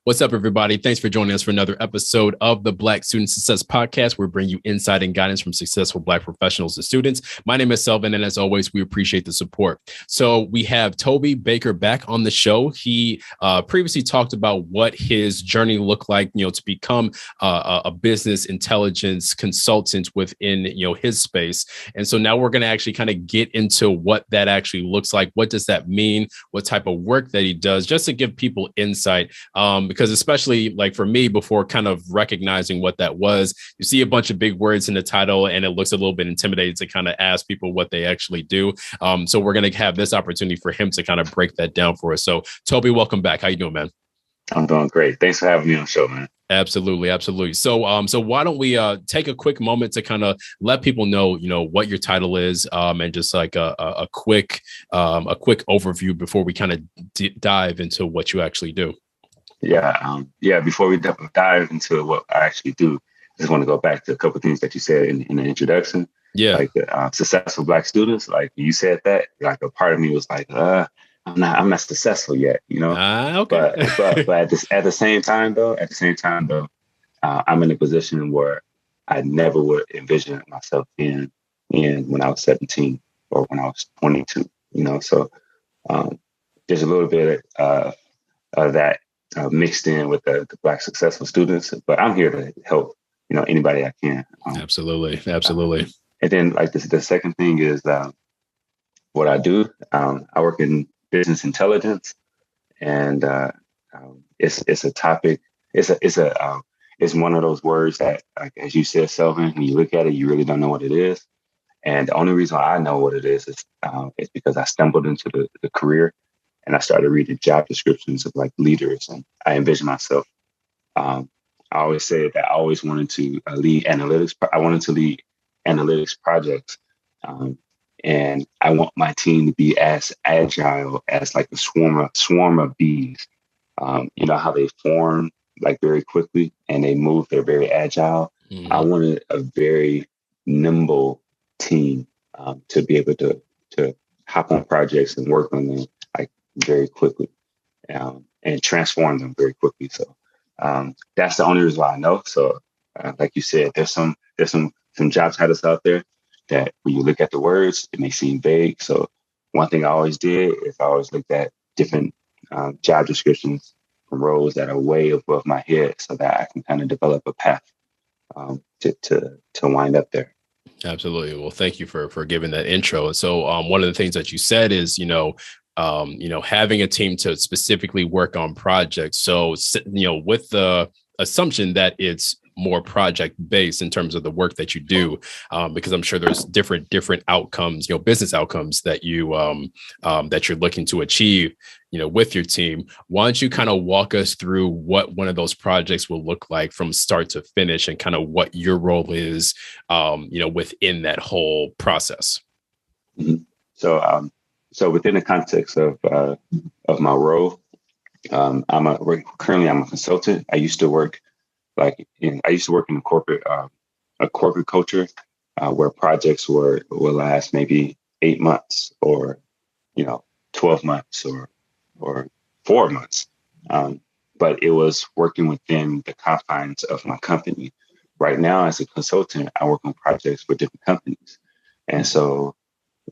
What's up, everybody? Thanks for joining us for another episode of the Black Student Success Podcast, where we bring you insight and guidance from successful Black professionals and students. My name is Selvin, and as always, we appreciate the support. So we have Toby Baker back on the show. He previously talked about what his journey looked like, to become a business intelligence consultant within, his space. And so now we're going to actually kind of get into what that actually looks like. What does that mean? What type of work that he does, just to give people insight. Because especially like for me, before kind of recognizing what that was, you see a bunch of big words in the title and it looks a little bit intimidating to kind of ask people what they actually do. So we're going to have this opportunity for him to kind of break that down for us. So Toby, welcome back. How you doing, man? I'm doing great. Thanks for having me on the show, man. Absolutely. Absolutely. So why don't we take a quick moment to kind of let people know, what your title is, and just like a quick overview before we kind of dive into what you actually do. Yeah. Before we dive into what I actually do, I just want to go back to a couple of things that you said in the introduction. Yeah. Like successful Black students, like you said that, like a part of me was like, I'm not successful yet, Okay. But at the same time though, I'm in a position where I never would envision myself in when I was 17 or when I was 22, So there's a little bit of that mixed in with the Black successful students, but I'm here to help, anybody I can. Absolutely. And then like the second thing is what I do. I work in business intelligence, and it's a topic. It's one of those words that, like, as you said, Selvin, when you look at it, you really don't know what it is. And the only reason why I know what it is because I stumbled into the career. And I started reading job descriptions of like leaders, and I envisioned myself. I always said that I always wanted to lead analytics. I wanted to lead analytics projects, and I want my team to be as agile as like a swarm of bees. You know how they form like very quickly and they move. They're very agile. Mm-hmm. I wanted a very nimble team to be able to hop on projects and work on them very quickly, and transform them very quickly. So that's the only reason why I know. So like you said, there's some job titles out there that when you look at the words, it may seem vague. So one thing I always did is I always looked at different job descriptions from roles that are way above my head, so that I can kind of develop a path to wind up there. Absolutely. Well, thank you for giving that intro. And so one of the things that you said is, having a team to specifically work on projects. So, with the assumption that it's more project based in terms of the work that you do, because I'm sure there's different outcomes, business outcomes that that you're looking to achieve, with your team. Why don't you kind of walk us through what one of those projects will look like from start to finish, and kind of what your role is, within that whole process? Mm-hmm. So within the context of my role, I'm a consultant. I used to work in a corporate culture where projects will last maybe 8 months or 12 months or 4 months. But it was working within the confines of my company. Right now, as a consultant, I work on projects for different companies, and so.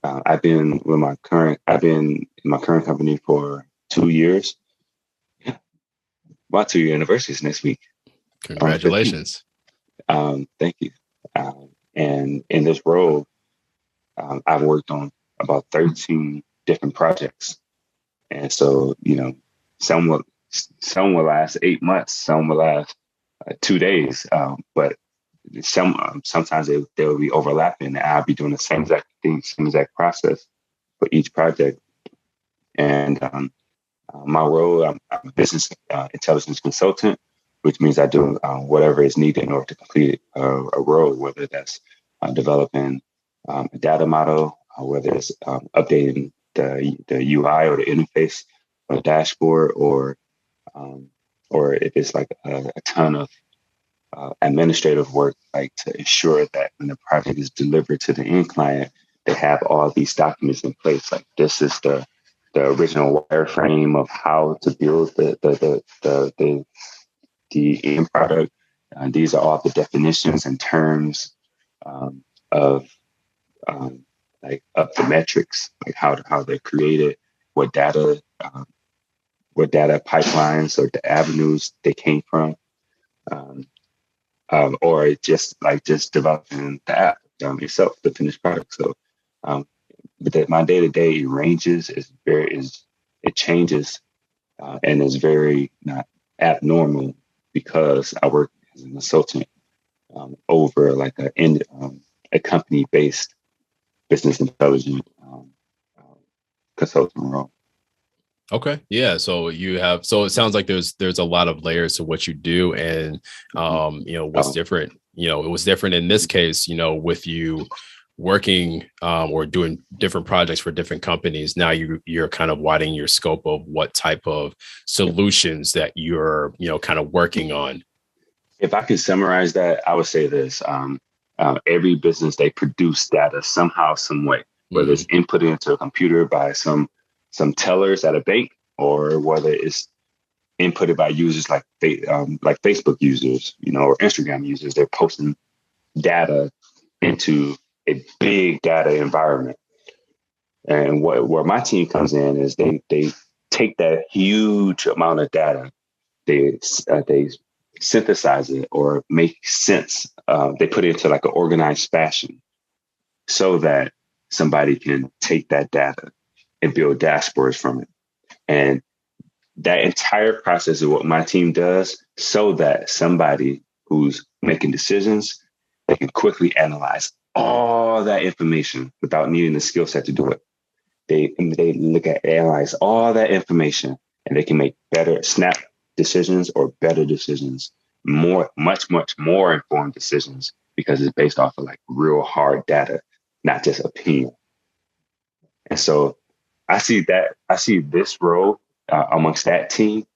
I've been in my current company for 2 years. Yeah. My 2-year anniversary is next week. Congratulations. Thank you. And in this role, I've worked on about 13 different projects. And so, some will last 8 months, some will last 2 days, but sometimes they will be overlapping, and I'll be doing the same exact thing, same exact process for each project. And my role, I'm a business intelligence consultant, which means I do whatever is needed in order to complete a role, whether that's developing a data model, whether it's updating the UI or the interface or the dashboard, or if it's like a ton of administrative work, like to ensure that when the project is delivered to the end client, they have all these documents in place. Like this is the the original wireframe of how to build the end product. These are all the definitions and terms of of the metrics, like how they're created, what data pipelines or the avenues they came from, or just developing the app itself, the finished product. So, but that my day to day ranges it changes and is very not abnormal because I work as an consultant over like a company based business intelligence consulting role. Okay. Yeah. So it sounds like there's a lot of layers to what you do. And, what's different, it was different in this case, with you working or doing different projects for different companies. Now you're kind of widening your scope of what type of solutions that you're, kind of working on. If I could summarize that, I would say this. Every business, they produce data somehow, some way, whether it's inputted into a computer by some tellers at a bank, or whether it's inputted by users like Facebook users, or Instagram users. They're posting data into a big data environment. And where my team comes in is they take that huge amount of data, they synthesize it or make sense. They put it into like an organized fashion so that somebody can take that data and build dashboards from it. And that entire process is what my team does so that somebody who's making decisions, they can quickly analyze all that information without needing the skill set to do it. They analyze all that information and they can make better snap decisions or better decisions, much more informed decisions, because it's based off of like real hard data, not just opinion. And so I see this role amongst that team.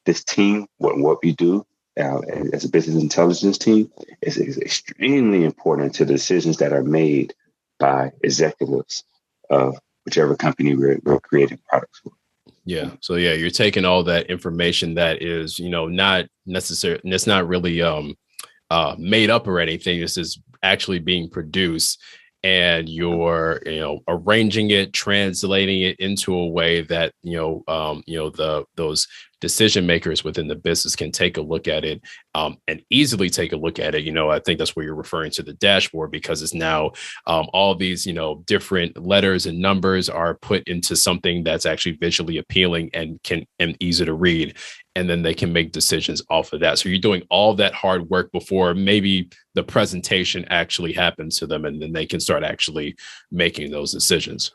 This team, what we do as a business intelligence team is extremely important to the decisions that are made by executives of whichever company we're creating products for. Yeah. So you're taking all that information that is, not necessary. It's not really made up or anything. This is actually being produced, and you're, arranging it, translating it into a way that, those decision makers within the business can take a look at it and easily take a look at it. I think that's where you're referring to the dashboard, because it's now all these, different letters and numbers are put into something that's actually visually appealing and easy to read. And then they can make decisions off of that. So you're doing all that hard work before maybe the presentation actually happens to them, and then they can start actually making those decisions.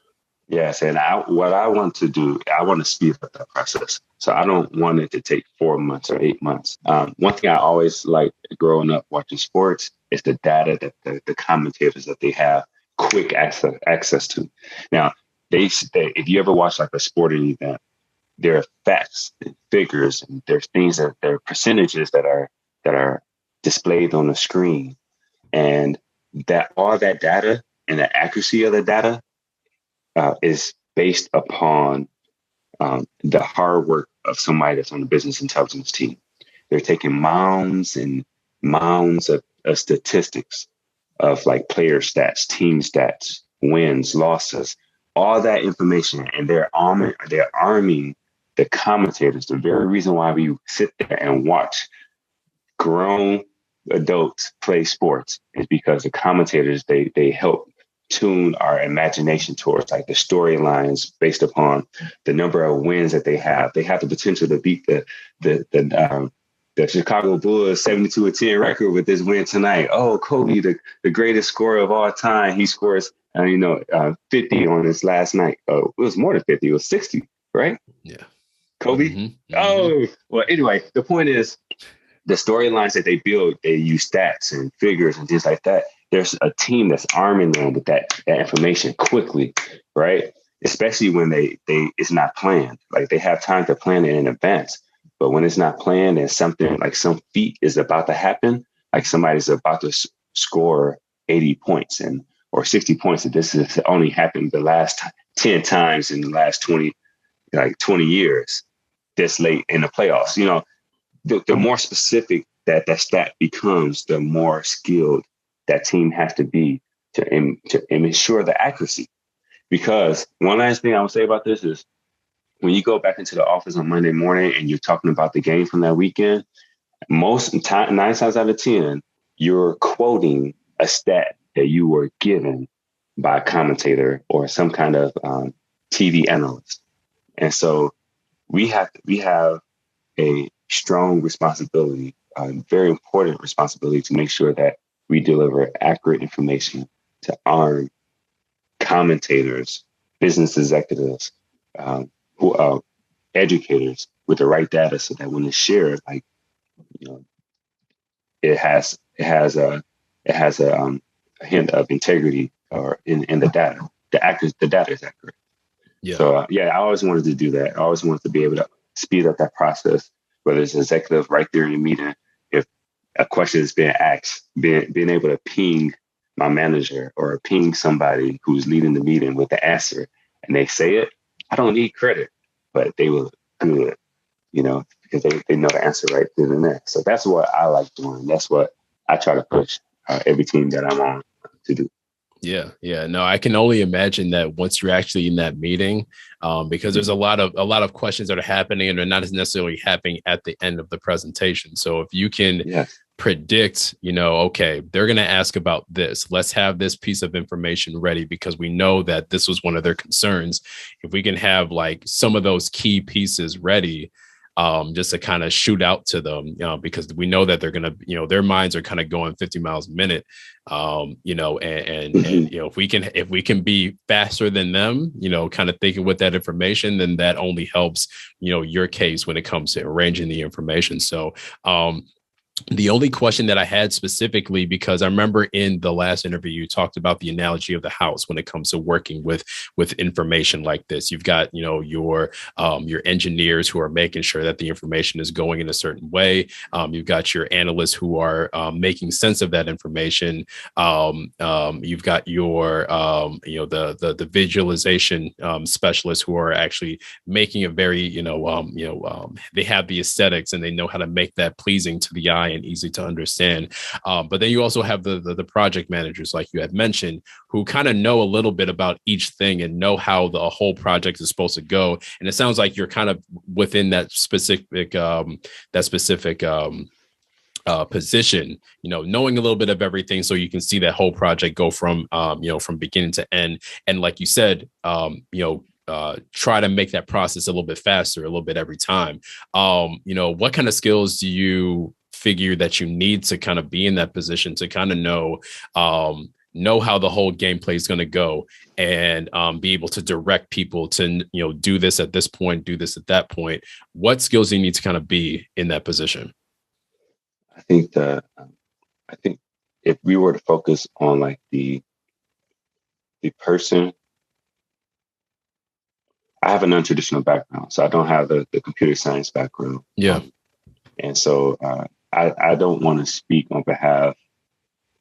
Yes. And what I want to do, I want to speed up that process. So I don't want it to take 4 months or 8 months. One thing I always like growing up watching sports is the data that the commentators that they have quick access to. Now, if you ever watch like a sporting event, there are facts and figures, and there's things there are percentages that are displayed on the screen, and that all that data and the accuracy of the data is based upon the hard work of somebody that's on the business intelligence team. They're taking mounds and mounds of statistics of like player stats, team stats, wins, losses, all that information, and they're arming the commentators. The very reason why we sit there and watch grown adults play sports is because the commentators, they help tune our imagination towards like the storylines based upon the number of wins that they have. They have the potential to beat the Chicago Bulls 72-10 record with this win tonight. Oh, Kobe, the greatest scorer of all time. He scores 50 on this last night. Oh, it was more than 50. It was 60, right? Yeah. Kobe. Mm-hmm. Oh, well, anyway, the point is the storylines that they build, they use stats and figures and things like that. There's a team that's arming them with that information quickly, right? Especially when it's not planned. Like they have time to plan it in advance. But when it's not planned and something like some feat is about to happen, like somebody's about to score 80 points or 60 points, and this has only happened the last 10 times in the last 20 like 20 years this late in the playoffs. You know, the more specific that stat becomes, the more skilled that team has to be to ensure the accuracy. Because one last thing I would say about this is when you go back into the office on Monday morning and you're talking about the game from that weekend, 9 times out of 10, you're quoting a stat that you were given by a commentator or some kind of TV analyst. And so we have a strong responsibility, a very important responsibility to make sure that we deliver accurate information to arm commentators, business executives, who are educators with the right data, so that when it's shared, like, you know, it has a hint of integrity or in the data. The data is accurate. Yeah. So I always wanted to do that. I always wanted to be able to speed up that process, whether it's executive right there in the meeting. If a question is being asked, being able to ping my manager or ping somebody who's leading the meeting with the answer and they say it, I don't need credit, but they will do it, you know, because they know the answer right then and there. So that's what I like doing. That's what I try to push every team that I'm on to do. Yeah. No, I can only imagine that once you're actually in that meeting, because there's a lot of questions that are happening and they're not necessarily happening at the end of the presentation. So if you can predict, you know, okay, they're going to ask about this. Let's have this piece of information ready because we know that this was one of their concerns. If we can have like some of those key pieces ready, just to kind of shoot out to them, you know, because we know that they're going to, you know, their minds are kind of going 50 miles a minute, you know, and you know, if we can be faster than them, you know, kind of thinking with that information, then that only helps, you know, your case when it comes to arranging the information. So, the only question that I had specifically, because I remember in the last interview, you talked about the analogy of the house when it comes to working with information like this. You've got, you know, your engineers who are making sure that the information is going in a certain way. You've got your analysts who are making sense of that information. You've got your, you know, the visualization specialists who are actually making it very, they have the aesthetics and they know how to make that pleasing to the eye and easy to understand. But then you also have the project managers, like you had mentioned, who kind of know a little bit about each thing and know how the whole project is supposed to go. And it sounds like you're kind of within that specific position, you know, knowing a little bit of everything so you can see that whole project go from, from beginning to end. And like you said, try to make that process a little bit faster, a little bit every time. What kind of skills do you figure that you need to kind of be in that position to kind of know how the whole gameplay is going to go and be able to direct people to, do this at this point, do this at that point? What skills do you need to kind of be in that position? I think if we were to focus on like the person, I have a non-traditional background, so I don't have the computer science background. Yeah. And so I don't want to speak on behalf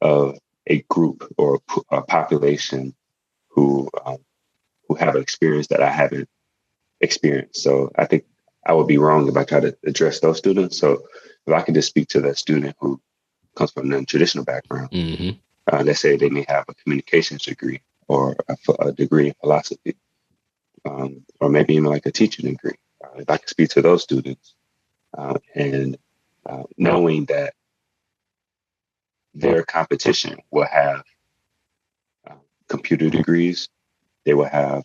of a group or a population who have an experience that I haven't experienced. So I think I would be wrong if I try to address those students. So if I could just speak to that student who comes from a non-traditional background, let's say they may have a communications degree or a degree in philosophy, or maybe even like a teaching degree. If I could speak to those students and knowing that their competition will have computer degrees, they will have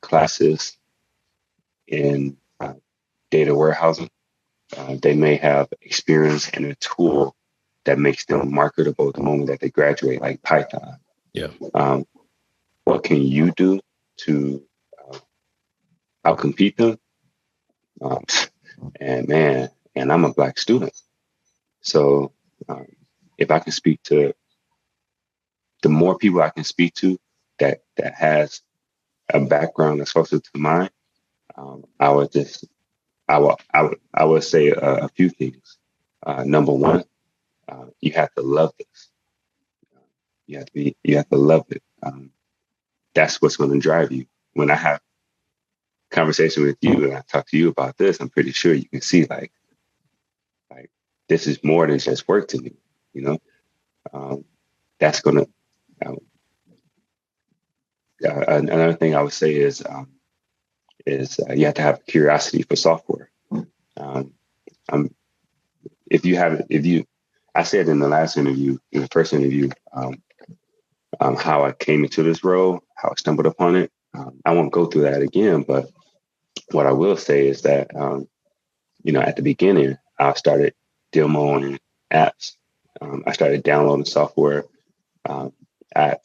classes in data warehousing. They may have experience in a tool that makes them marketable the moment that they graduate, like Python. Yeah. What can you do to outcompete them? And I'm a Black student. So if I can speak to the more people I can speak to that has a background that's closer to mine, I would say a few things. Number one, you have to love this. You have to love it. That's what's going to drive you. When I have conversation with you and I talk to you about this, I'm pretty sure you can see like this is more than just work to me, you know. That's gonna. Another thing I would say is you have to have curiosity for software. I said in the last interview, in the first interview, how I came into this role, how I stumbled upon it. I won't go through that again, but what I will say is that, at the beginning, I started demoing apps. I started downloading software. I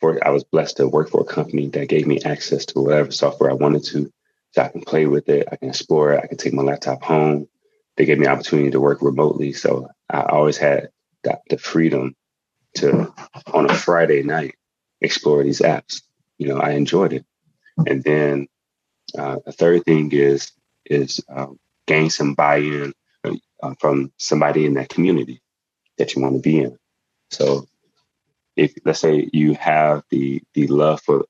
was blessed to work for a company that gave me access to whatever software I wanted to, so I can play with it, I can explore it, I can take my laptop home. They gave me an opportunity to work remotely, so I always had the freedom to, on a Friday night, explore these apps. I enjoyed it. And then the third thing is gain some buy-in from somebody in that community that you want to be in. So if, let's say, you have the love for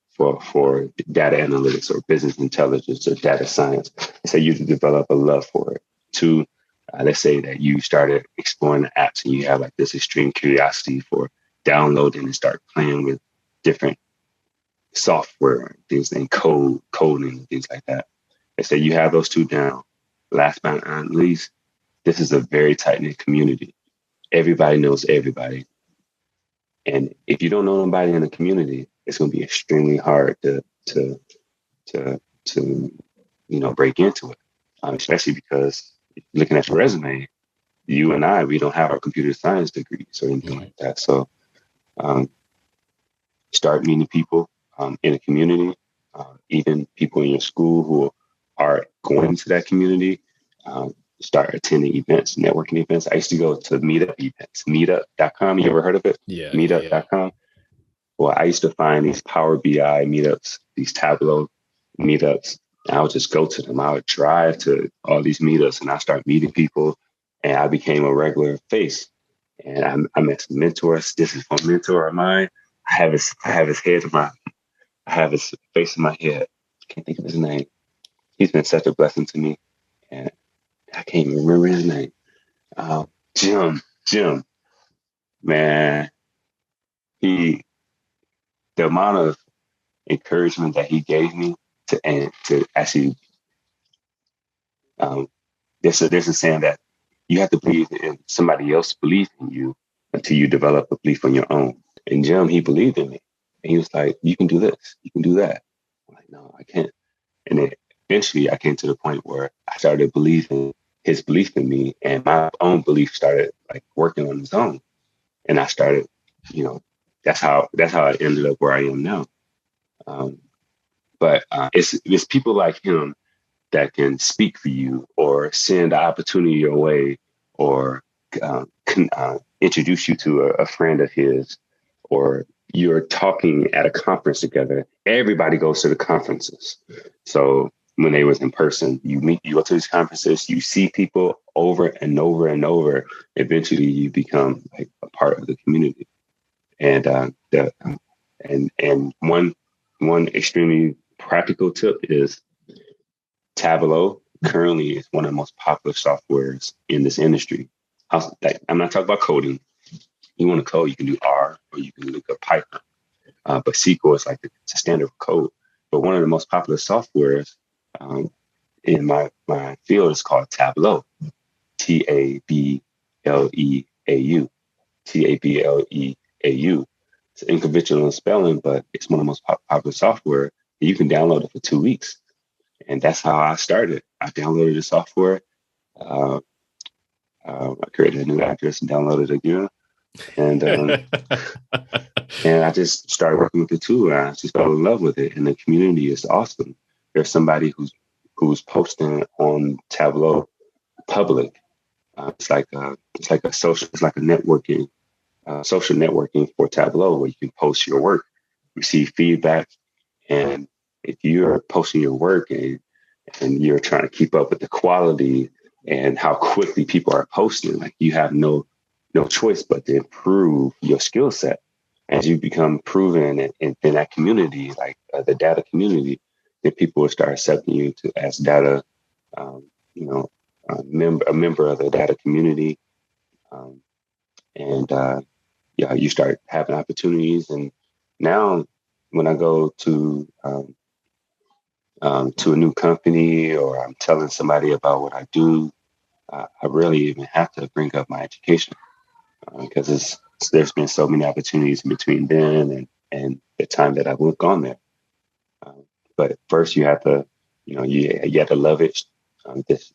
data analytics or business intelligence or data science, say you develop a love for it. Two, let's say that you started exploring the apps and you have like this extreme curiosity for downloading and start playing with different software, things and coding, things like that. Let's say you have those two down. Last but not least, this is a very tight-knit community. Everybody knows everybody. And if you don't know nobody in the community, it's going to be extremely hard to break into it, especially because looking at your resume, you and I, we don't have our computer science degrees or anything like that. So start meeting people in a community, even people in your school who are going to that community. Start attending events, networking events. I used to go to meetup events, meetup.com. You ever heard of it? Yeah. Meetup.com. Well, I used to find these Power BI meetups, these Tableau meetups. And I would just go to them. I would drive to all these meetups and I start meeting people and I became a regular face. And I met some mentors. This is one mentor of mine. I have his face in my head. I can't think of his name. He's been such a blessing to me. And I can't even remember his name. Jim, man, the amount of encouragement that he gave me to actually, there's a saying that you have to believe in somebody else believe in you until you develop a belief on your own. And Jim, he believed in me. And he was like, you can do this, you can do that. I'm like, no, I can't. And then eventually I came to the point where I started believing his belief in me and my own belief started like working on its own. And I started, that's how I ended up where I am now. But it's people like him that can speak for you or send an opportunity your way or introduce you to a friend of his, or you're talking at a conference together. Everybody goes to the conferences. So when they was in person, you go to these conferences, you see people over and over and over. Eventually you become like a part of the community. And one extremely practical tip is Tableau currently is one of the most popular softwares in this industry. I'm not talking about coding. You want to code, you can do R or you can look up Python. But SQL is like the standard code. But one of the most popular softwares in my field is called Tableau. Tableau. Tableau. It's inconventional in spelling, but it's one of the most popular software. You can download it for 2 weeks. And that's how I started. I downloaded the software. I created a new address and downloaded it again. And and I just started working with the tool. And I just fell in love with it. And the community is awesome. There's somebody who's posting on Tableau public. It's like a social networking for Tableau where you can post your work, receive feedback, and if you're posting your work and you're trying to keep up with the quality and how quickly people are posting, like you have no choice but to improve your skill set as you become proven in that community, like the data community. then people will start accepting you to as data, a member of the data community. You start having opportunities. And now when I go to a new company, or I'm telling somebody about what I do, I rarely even have to bring up my education, because there's been so many opportunities in between then and the time that I've gone there. But first you have to, you have to love it, this,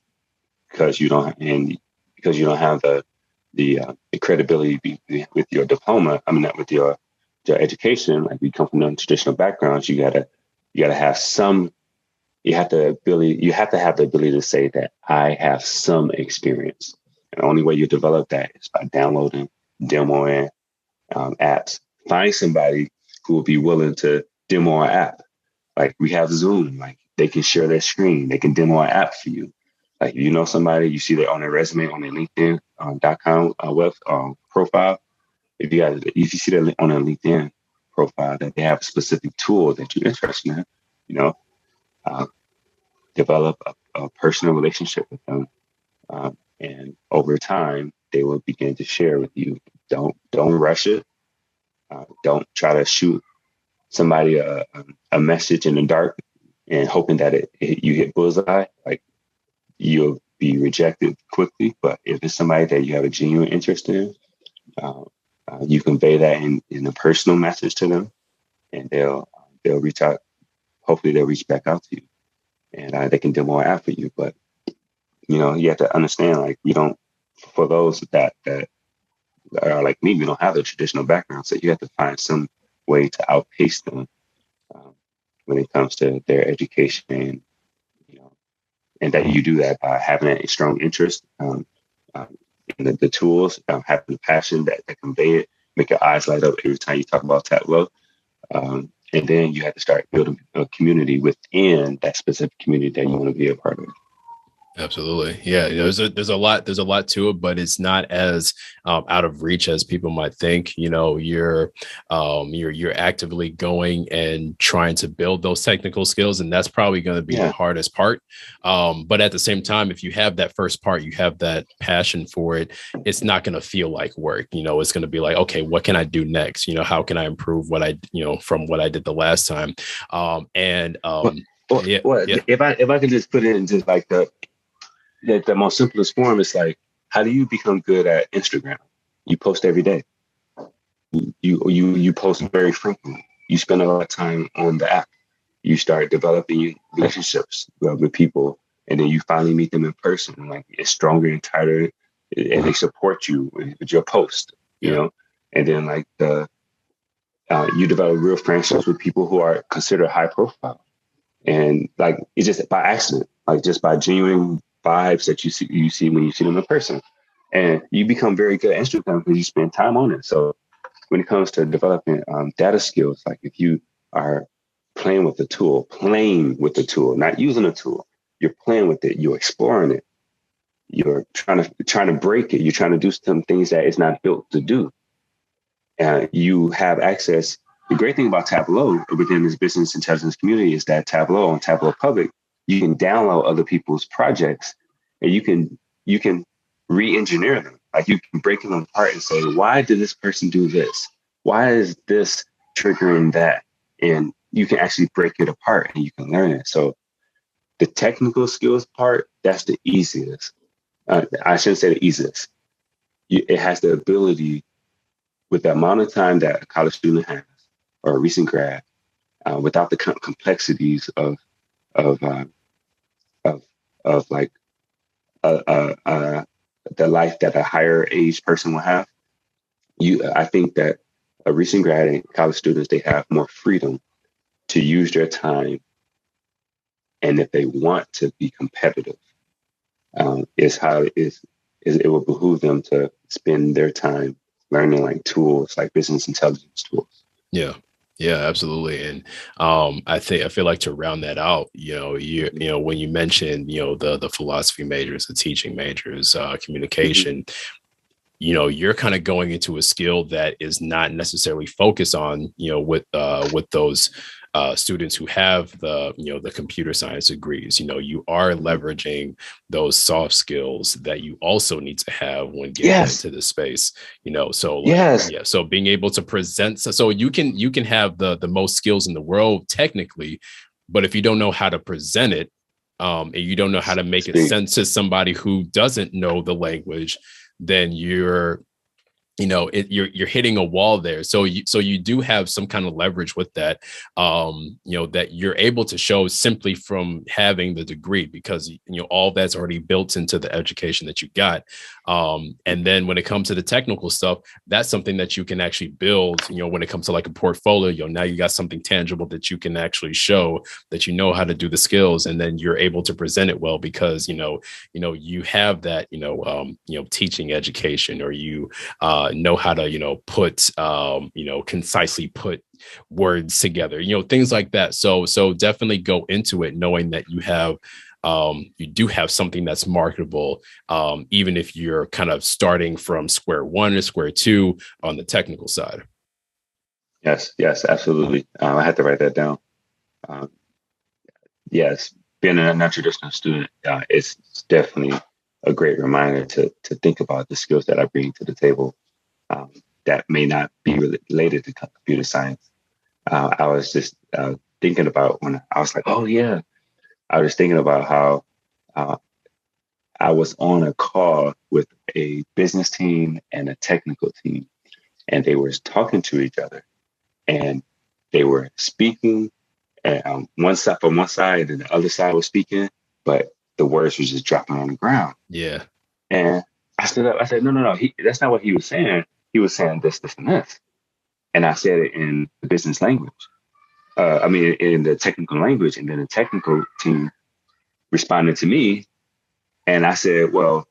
because you don't have the credibility with your diploma. I mean, not with your education. Like, we come from non-traditional backgrounds. You have to have the ability to say that I have some experience. And the only way you develop that is by downloading, demoing apps. Find somebody who will be willing to demo an app. Like, we have Zoom. Like, they can share their screen. They can demo an app for you. Like, if you know somebody, you see that on their resume, on their LinkedIn.com web profile. If you see that on their LinkedIn profile, that they have a specific tool that you're interested in, develop a personal relationship with them, and over time they will begin to share with you. Don't rush it. Don't try to shoot somebody a message in the dark and hoping that you hit bullseye. Like, you'll be rejected quickly. But if it's somebody that you have a genuine interest in, you convey that in a personal message to them, and they'll reach out. Hopefully they'll reach back out to you, and they can demo an app for you. But you have to understand, like, for those that are like me, we don't have a traditional background, so you have to find some way to outpace them when it comes to their education. And that you do that by having a strong interest in the tools, having the passion that convey it, make your eyes light up every time you talk about Tableau. And then you have to start building a community within that specific community that you want to be a part of. Absolutely. Yeah. There's a lot to it, but it's not as out of reach as people might think. You're actively going and trying to build those technical skills, and that's probably going to be the hardest part. But at the same time, if you have that first part, you have that passion for it, it's not going to feel like work. It's going to be like, okay, what can I do next? How can I improve from what I did the last time? If I can just put it in just like the most simplest form, is like, how do you become good at Instagram? You post every day. You post very frequently. You spend a lot of time on the app. You start developing relationships with people, and then you finally meet them in person. Like, it's stronger and tighter, and they support you with your post. And then like you develop real friendships with people who are considered high profile, and like, it's just by accident, like just by genuine vibes that you see when you see them in person, and you become very good at Instagram because you spend time on it. So when it comes to developing data skills, like, if you are playing with the tool, not using a tool, you're playing with it, you're exploring it, you're trying to break it, you're trying to do some things that it's not built to do, and you have access. The great thing about Tableau within this business intelligence community is that Tableau and Tableau Public, you can download other people's projects, and you can re-engineer them. Like, you can break them apart and say, why did this person do this? Why is this triggering that? And you can actually break it apart and you can learn it. So the technical skills part, that's the easiest. I shouldn't say the easiest. It has the ability, with the amount of time that a college student has, or a recent grad, without the complexities of like the life that a higher age person will have. I think that a recent grad and college students, they have more freedom to use their time, and if they want to be competitive, it will behoove them to spend their time learning like tools, like business intelligence tools. Yeah. Yeah, absolutely. And I feel like, to round that out, when you mentioned, the philosophy majors, the teaching majors, communication, you're kind of going into a skill that is not necessarily focused on, with those students who have the computer science degrees. You are leveraging those soft skills that you also need to have when getting into this space. So being able to present, so you can have the most skills in the world technically, but if you don't know how to present it, and you don't know how to make it sense to somebody who doesn't know the language, then you're hitting a wall there. So you do have some kind of leverage with that, that you're able to show simply from having the degree, because all that's already built into the education that you got. And then when it comes to the technical stuff, that's something that you can actually build, when it comes to like a portfolio. Now you got something tangible that you can actually show that you know how to do the skills, and then you're able to present it well because you have that teaching education, or you know how to put concisely put words together, things like that. So definitely go into it knowing that you do have something that's marketable, even if you're kind of starting from square one or square two on the technical side. Yes, absolutely. I had to write that down. Yes, being a non-traditional student, it's definitely a great reminder to think about the skills that I bring to the table that may not be related to computer science. I was just thinking about when I was like, oh yeah, I was thinking about how I was on a call with a business team and a technical team, and they were talking to each other, and they were speaking one side from one side, and the other side was speaking, but the words were just dropping on the ground. Yeah. And I stood up. I said, no, that's not what he was saying. He was saying this, and this. And I said it in the business language. In the technical language. And then the technical team responded to me. And I said, well,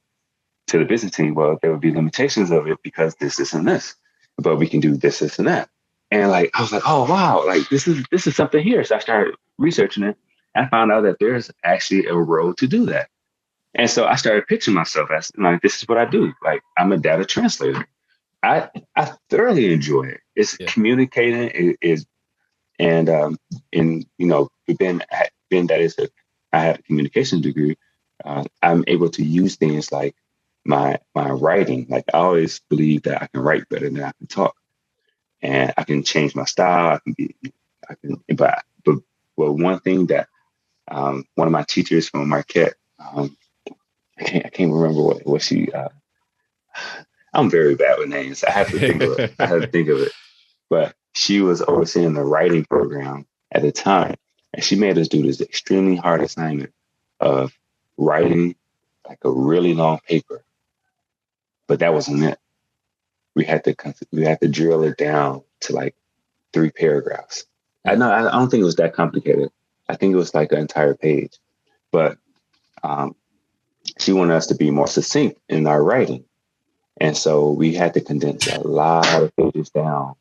to the business team, well, there would be limitations of it because this, and this. But we can do this, and that. And I was like, oh, wow, this is something here. So I started researching it. And I found out that there's actually a road to do that. And so I started pitching myself as this is what I do. I'm a data translator. I thoroughly enjoy it. It's communicating. I have a communication degree. I'm able to use things like my writing. I always believe that I can write better than I can talk, and I can change my style. But one thing that one of my teachers from Marquette, I can't remember what she. I'm very bad with names. I have to think of it. But she was overseeing the writing program at the time, and she made us do this extremely hard assignment of writing a really long paper. But that wasn't it. We had to drill it down to 3 paragraphs. I don't think it was that complicated. I think it was an entire page. But she wanted us to be more succinct in our writing. And so we had to condense a lot of pages down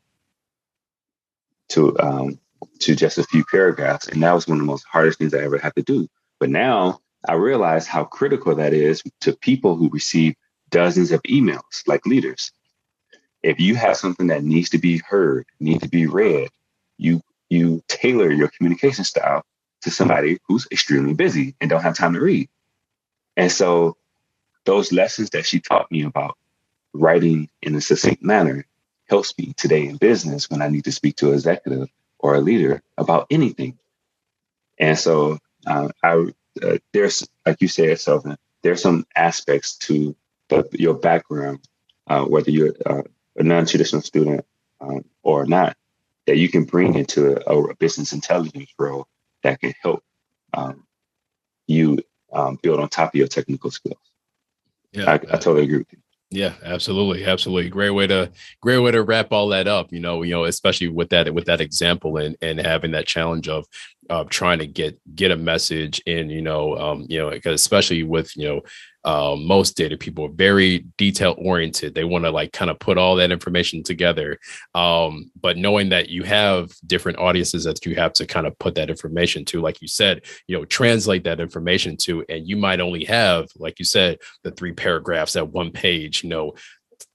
to just a few paragraphs. And that was one of the most hardest things I ever had to do. But now I realize how critical that is to people who receive dozens of emails, like leaders. If you have something that needs to be heard, needs to be read, you tailor your communication style to somebody who's extremely busy and don't have time to read. And so those lessons that she taught me about writing in a succinct manner helps me today in business when I need to speak to an executive or a leader about anything. And so there's, like you said, Selvin, there's some aspects to your background, whether you're a non-traditional student or not, that you can bring into a business intelligence role that can help you build on top of your technical skills. Yeah, I totally agree with you. Yeah, absolutely. Great way to wrap all that up, especially with that example and having that challenge of trying to get a message in, because especially with, most data people are very detail oriented. They want to kind of put all that information together. But knowing that you have different audiences that you have to kind of put that information to, like you said, translate that information to, and you might only have, like you said, the 3 paragraphs at 1 page,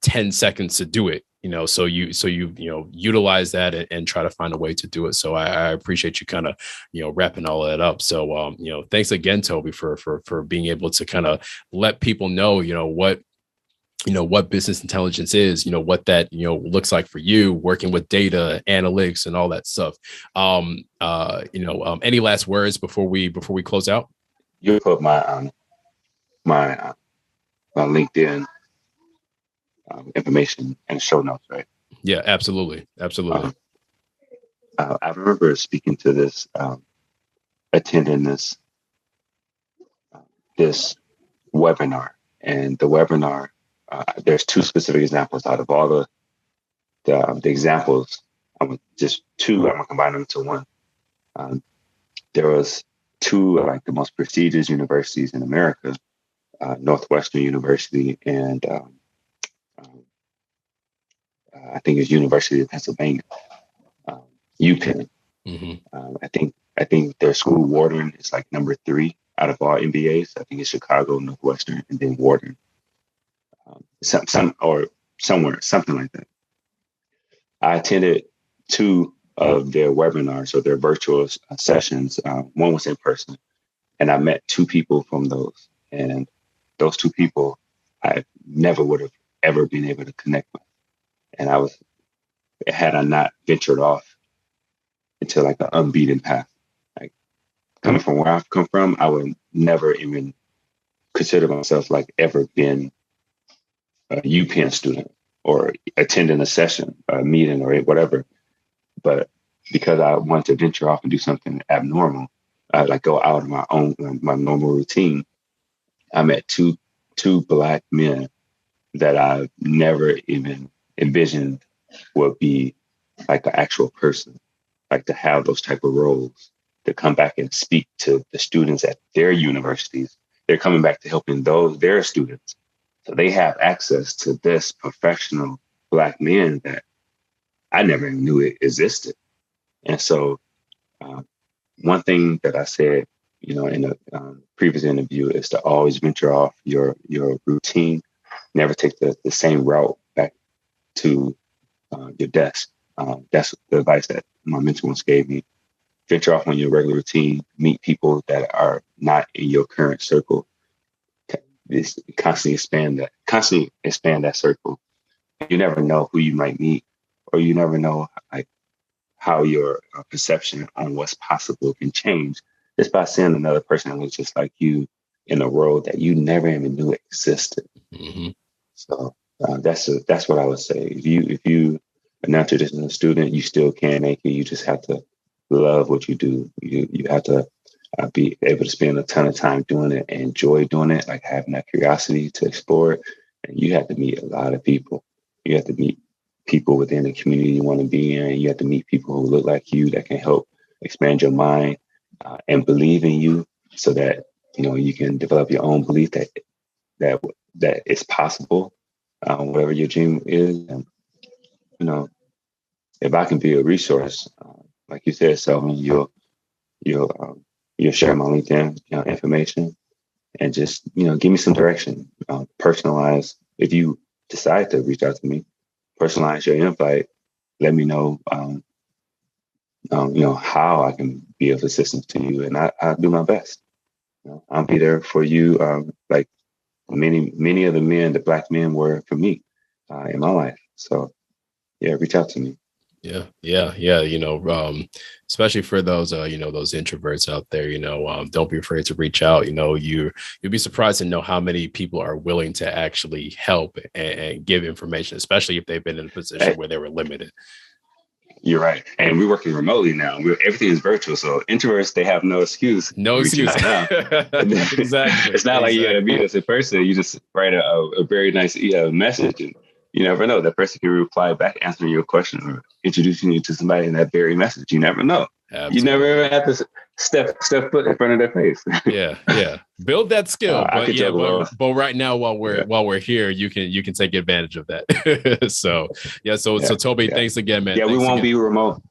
10 seconds to do it. so you utilize that and try to find a way to do it. So I appreciate you kind of, wrapping all that up. So, thanks again, Toby, for being able to kind of let people know, what business intelligence is, what that, looks like for you working with data analytics and all that stuff. Any last words before we close out? You put my LinkedIn information in the show notes, right? Yeah, absolutely. Absolutely. I remember speaking to this, attending this webinar, and the webinar, there's two specific examples out of all the examples. I'm gonna combine them into one. There was two of like the most prestigious universities in America, Northwestern University and I think it's University of Pennsylvania, UPenn. Mm-hmm. I think their school Wharton is like number 3 out of all MBAs. I think it's Chicago, Northwestern, and then Wharton. Somewhere, something like that. I attended 2 of their webinars or their virtual sessions. One was in person, and I met 2 people from those. And those 2 people I never would have ever been able to connect with. And had I not ventured off into like an unbeaten path, like coming from where I've come from, I would never even consider myself like ever been a UPenn student or attending a session, a meeting or whatever. But because I wanted to venture off and do something abnormal, I like go out of my normal routine. I met two Black men that I never even envisioned would be like an actual person, like to have those type of roles, to come back and speak to the students at their universities. They're coming back to helping their students. So they have access to this professional Black men that I never even knew it existed. And so one thing that I said, in a previous interview is to always venture off your routine, never take the same route back to your desk. That's the advice that my mentor once gave me. Venture off on your regular routine, meet people that are not in your current circle. Constantly expand that circle. You never know who you might meet, or you never know like how your perception on what's possible can change just by seeing another person that looks just like you in a role that you never even knew existed. Mm-hmm. So that's what I would say. If you are not a traditional student, you still can make it. You just have to love what you do. You have to be able to spend a ton of time doing it and enjoy doing it, like having that curiosity to explore it. And you have to meet a lot of people. You have to meet people within the community you want to be in. You have to meet people who look like you that can help expand your mind and believe in you, so that you can develop your own belief that it's possible, whatever your dream is. And if I can be a resource, like you said, Selvin, you'll share my LinkedIn information and just give me some direction, personalize. If you decide to reach out to me, personalize your invite. Let me know, how I can be of assistance to you, and I'll do my best. I'll be there for you, like many of the Black men were for me in my life. So, yeah, reach out to me. Yeah. Especially for those, those introverts out there, don't be afraid to reach out. You'll be surprised to know how many people are willing to actually help and give information, especially if they've been in a position where they were limited. You're right. And we're working remotely now. Everything is virtual. So introverts, they have no excuse. No excuse. Now. Exactly. It's not like you got to meet us in person. You just write a very nice message, and you never know. That person can reply back, answering your question or introducing you to somebody in that very message. You never know. Absolutely. You never ever have to step foot in front of their face. Yeah. Build that skill. But right now, while we're here, you can take advantage of that. So Toby, thanks again, man. Yeah, we won't be remote.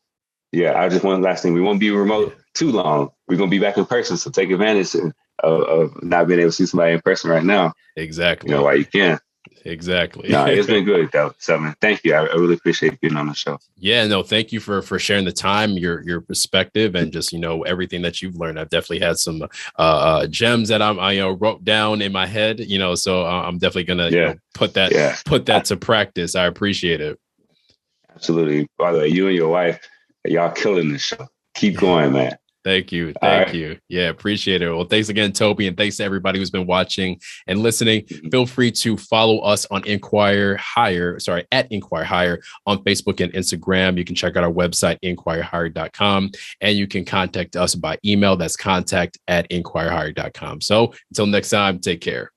Yeah, I just one last thing. We won't be remote too long. We're gonna be back in person, so take advantage of not being able to see somebody in person right now. Exactly. While you can. Exactly. No, it's been good though. So man, thank you. I really appreciate being on the show. Yeah, no, thank you for sharing the time, your perspective, and just everything that you've learned. I've definitely had some gems that I wrote down in my head. So I'm definitely gonna put that to practice. I appreciate it. Absolutely. By the way, you and your wife, y'all killing the show. Keep going, man. Thank you. Thank you. Yeah, appreciate it. Well, thanks again, Toby. And thanks to everybody who's been watching and listening. Feel free to follow us on Inquire Higher, at Inquire Higher on Facebook and Instagram. You can check out our website, inquirehigher.com, and you can contact us by email. That's contact@inquirehigher.com. So until next time, take care.